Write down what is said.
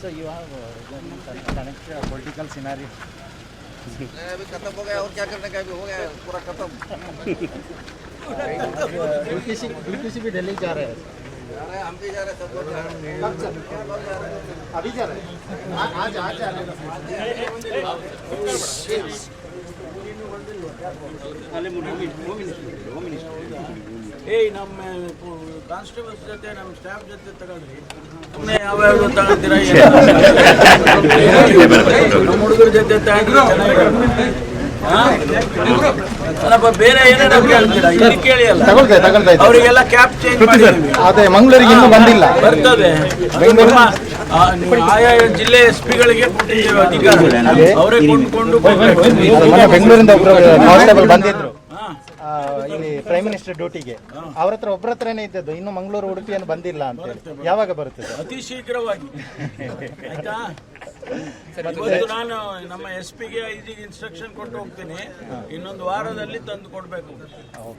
So you have connected political scenario. अभी खत्म हो गया और क्या करने का, अभी हो गया पूरा खत्म। DPC भी दिल्ली जा रहे हैं। हम भी जा रहे हैं, सब लोग जा रहे हैं। अभी जा रहे हैं। आज जा रहे ನಮ್ಮ ಕಾನ್ಸ್ಟೇಬಲ್ಸ್ ಜೊತೆ ನಮ್ಮ ಸ್ಟಾಫ್ ಜೊತೆ ತಗೊಳ್ರಿ. ಸುಮ್ಮನೆ ಯಾವ್ಯಾವ ತಗೊಳ್ತೀರಾ? ನಮ್ಮ ಹುಡುಗರ ಜೊತೆ ತಗೊಂಡ್ರೆ ಚೆನ್ನಾಗಿರಲ್ಲ. ಬೇರೆ ಏನೇನೋ ಕೇಳ್ತೀರಾ? ಇಲ್ಲಿ ಕೇಳಿ ಅಲ್ಲ, ಅವರಿಗೆಲ್ಲ ಕ್ಯಾಪ್ ಚೇಂಜ್ ಮಾಡಿದ್ದೀವಿ. ಅದೇ ಮಂಗಳೂರಿಗೆ ಇನ್ನೂ ಬಂದಿಲ್ಲ, ಬರ್ತದೆ. ಆಯಾ ಜಿಲ್ಲೆ SP ಗಳಿಗೆ ಕೊಟ್ಟಿದ್ದೇವೆ ಅಧಿಕಾರ, ಅವರೇ ಕೊಂಡ್ಕೊಂಡು ಬೆಂಗಳೂರಿಂದ ಒಬ್ಬರು ಕಾನ್ಸ್ಟೇಬಲ್ ಬಂದಿದ್ರು ಇಲ್ಲಿ ಪ್ರೈಮ್ ಮಿನಿಸ್ಟರ್ ಡ್ಯೂಟಿಗೆ. ಅವ್ರ ಹತ್ರ ಒಬ್ಬರ ಹತ್ರನೇ ಇದ್ದದ್ದು, ಇನ್ನು ಮಂಗಳೂರು ಉಡುಪಿಯನ್ನು ಬಂದಿಲ್ಲ ಅಂತ ಹೇಳಿ. ಯಾವಾಗ ಬರುತ್ತದೆ? ಅತಿ ಶೀಘ್ರವಾಗಿ. ಆಯ್ತಾ? ಇವತ್ತು ನಾನು ನಮ್ಮ SP ಗೆ IG ಗೆ ಇನ್ಸ್ಟ್ರಕ್ಷನ್ ಕೊಟ್ಟು ಹೋಗ್ತೀನಿ, ಇನ್ನೊಂದು ವಾರದಲ್ಲಿ ತಂದು ಕೊಡ್ಬೇಕು.